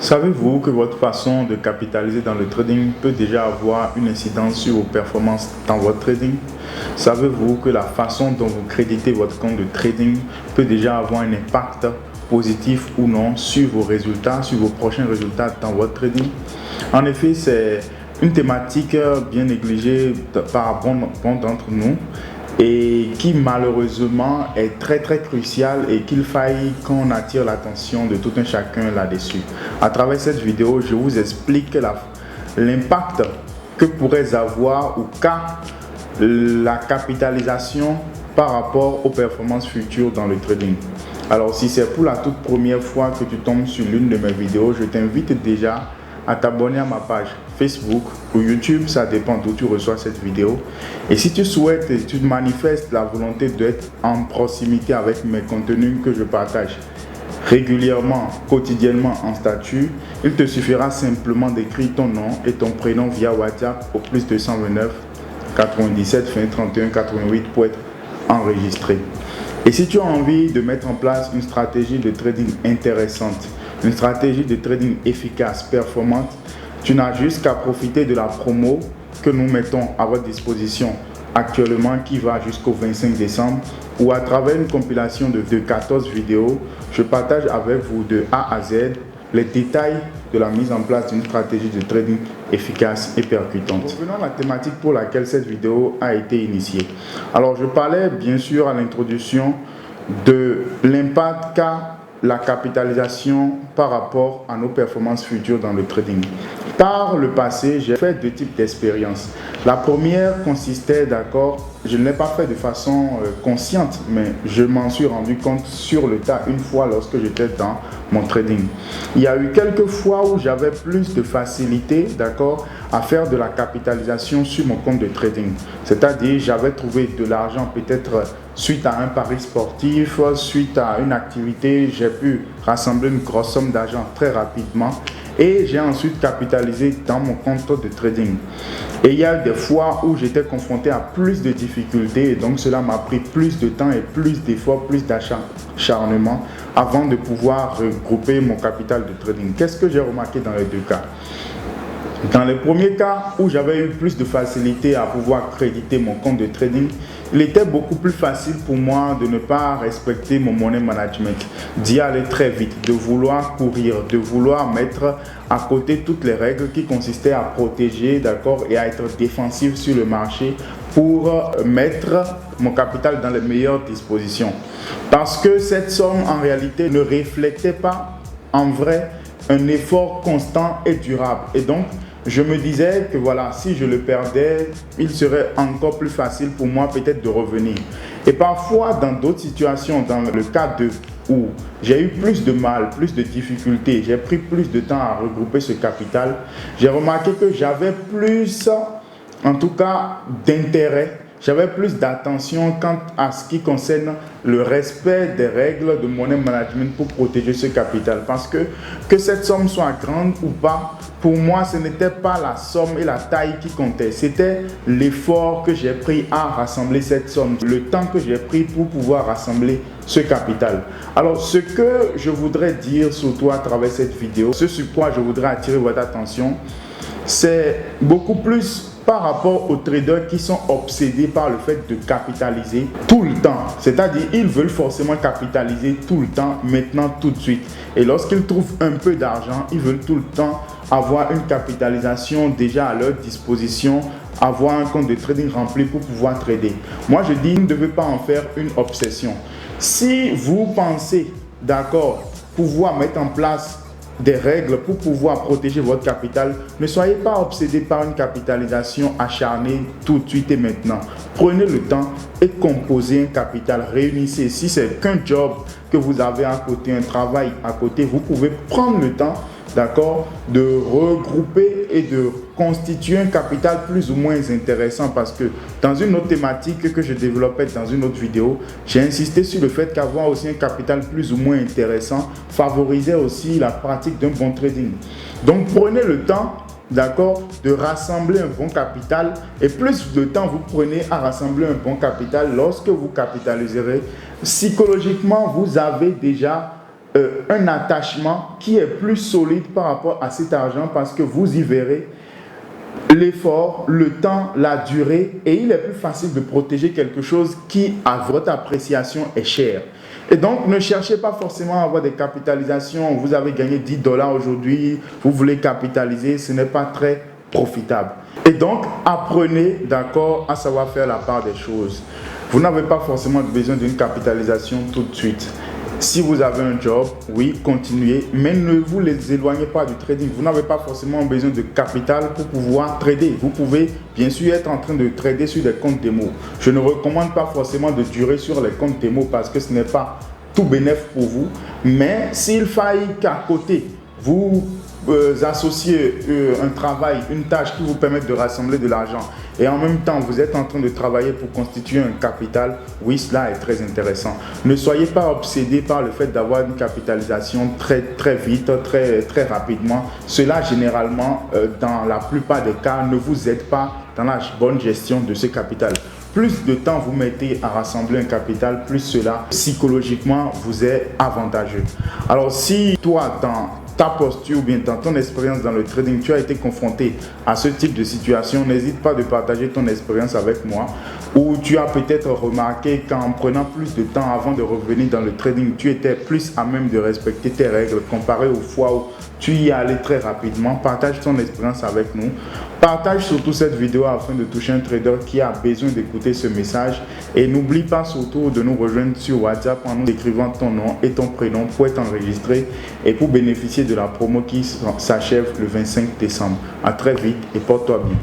Savez-vous que votre façon de capitaliser dans le trading peut déjà avoir une incidence sur vos performances dans votre trading? Savez-vous que la façon dont vous créditez votre compte de trading peut déjà avoir un impact positif ou non sur vos résultats, sur vos prochains résultats dans votre trading? En effet, c'est une thématique bien négligée par bon d'entre nous et qui malheureusement est très crucial et qu'il faille qu'on attire l'attention de tout un chacun là-dessus. À travers cette vidéo, je vous explique l'impact que pourrait avoir ou qu'a la capitalisation par rapport aux performances futures dans le trading. Alors si c'est pour la toute première fois que tu tombes sur l'une de mes vidéos, je t'invite déjà à t'abonner à ma page Facebook ou YouTube, ça dépend d'où tu reçois cette vidéo. Et si tu souhaites et tu manifestes la volonté d'être en proximité avec mes contenus que je partage régulièrement, quotidiennement en statut, il te suffira simplement d'écrire ton nom et ton prénom via WhatsApp au plus 229 97 20 31 88 pour être enregistré. Et si tu as envie de mettre en place une stratégie de trading intéressante, une stratégie de trading efficace, performante, tu n'as juste qu'à profiter de la promo que nous mettons à votre disposition actuellement qui va jusqu'au 25 décembre ou à travers une compilation de 14 vidéos, je partage avec vous de A à Z les détails de la mise en place d'une stratégie de trading efficace et percutante. Revenons à la thématique pour laquelle cette vidéo a été initiée. Alors je parlais bien sûr à l'introduction de l'impact qu'a la capitalisation par rapport à nos performances futures dans le trading. Par le passé, j'ai fait deux types d'expériences. La première consistait, je ne l'ai pas fait de façon consciente, mais je m'en suis rendu compte sur le tas une fois lorsque j'étais dans mon trading. Il y a eu quelques fois où j'avais plus de facilité, à faire de la capitalisation sur mon compte de trading. C'est-à-dire, j'avais trouvé de l'argent peut-être suite à un pari sportif, suite à une activité, j'ai pu rassembler une grosse somme d'argent très rapidement et j'ai ensuite capitalisé dans mon compte de trading. Et il y a des fois où j'étais confronté à plus de difficultés et donc cela m'a pris plus de temps et plus d'efforts, plus d'acharnement avant de pouvoir regrouper mon capital de trading. Qu'est-ce que j'ai remarqué dans les deux cas? Dans le premier cas où j'avais eu plus de facilité à pouvoir créditer mon compte de trading, il était beaucoup plus facile pour moi de ne pas respecter mon money management, d'y aller très vite, de vouloir courir, de vouloir mettre à côté toutes les règles qui consistaient à protéger, et à être défensif sur le marché pour mettre mon capital dans les meilleures dispositions. Parce que cette somme en réalité ne reflétait pas en vrai un effort constant et durable. Et donc, je me disais que voilà, si je le perdais, il serait encore plus facile pour moi peut-être de revenir. Et parfois, dans d'autres situations, dans le cas où j'ai eu plus de mal, plus de difficultés, j'ai pris plus de temps à regrouper ce capital, j'ai remarqué que j'avais plus, en tout cas, d'intérêt. J'avais plus d'attention quant à ce qui concerne le respect des règles de money management pour protéger ce capital. Parce que cette somme soit grande ou pas, pour moi, ce n'était pas la somme et la taille qui comptaient. C'était l'effort que j'ai pris à rassembler cette somme, le temps que j'ai pris pour pouvoir rassembler ce capital. Alors, ce que je voudrais dire surtout à travers cette vidéo, ce sur quoi je voudrais attirer votre attention, c'est beaucoup plus par rapport aux traders qui sont obsédés par le fait de capitaliser tout le temps. C'est-à-dire, ils veulent forcément capitaliser tout le temps, maintenant, tout de suite. Et lorsqu'ils trouvent un peu d'argent, ils veulent tout le temps avoir une capitalisation déjà à leur disposition, avoir un compte de trading rempli pour pouvoir trader. Moi, je dis, vous ne devez pas en faire une obsession. Si vous pensez, pouvoir mettre en place des règles pour pouvoir protéger votre capital, ne soyez pas obsédé par une capitalisation acharnée tout de suite et maintenant. Prenez le temps et composez un capital, réunissez. Si c'est qu'un job que vous avez à côté, un travail à côté, vous pouvez prendre le temps de regrouper et de constituer un capital plus ou moins intéressant, parce que dans une autre thématique que je développais dans une autre vidéo, j'ai insisté sur le fait qu'avoir aussi un capital plus ou moins intéressant favorisait aussi la pratique d'un bon trading. Donc prenez le temps de rassembler un bon capital, et plus de temps vous prenez à rassembler un bon capital, lorsque vous capitaliserez, psychologiquement vous avez déjà un attachement qui est plus solide par rapport à cet argent parce que vous y verrez l'effort, le temps, la durée, et il est plus facile de protéger quelque chose qui, à votre appréciation, est cher. Et donc, ne cherchez pas forcément à avoir des capitalisations. Vous avez gagné 10 $ aujourd'hui, vous voulez capitaliser, ce n'est pas très profitable. Et donc, apprenez, d'accord, à savoir faire la part des choses. Vous n'avez pas forcément besoin d'une capitalisation tout de suite. Si vous avez un job, oui, continuez, mais ne vous les éloignez pas du trading. Vous n'avez pas forcément besoin de capital pour pouvoir trader. Vous pouvez bien sûr être en train de trader sur des comptes démo. Je ne recommande pas forcément de durer sur les comptes démo parce que ce n'est pas tout bénéfice pour vous. Mais s'il faille qu'à côté, vous associez un travail, une tâche qui vous permette de rassembler de l'argent et en même temps vous êtes en train de travailler pour constituer un capital, oui, cela est très intéressant. Ne soyez pas obsédé par le fait d'avoir une capitalisation très vite, très rapidement. Cela généralement, dans la plupart des cas, ne vous aide pas dans la bonne gestion de ce capital. Plus de temps vous mettez à rassembler un capital, plus cela psychologiquement vous est avantageux. Alors si toi, dans ta posture ou bien dans ton expérience dans le trading, tu as été confronté à ce type de situation, n'hésite pas de partager ton expérience avec moi. Ou tu as peut-être remarqué qu'en prenant plus de temps avant de revenir dans le trading, tu étais plus à même de respecter tes règles comparé aux fois où tu y allais très rapidement. Partage ton expérience avec nous. Partage surtout cette vidéo afin de toucher un trader qui a besoin d'écouter ce message. Et n'oublie pas surtout de nous rejoindre sur WhatsApp en nous écrivant ton nom et ton prénom pour être enregistré et pour bénéficier de la promo qui s'achève le 25 décembre. À très vite et porte-toi bien.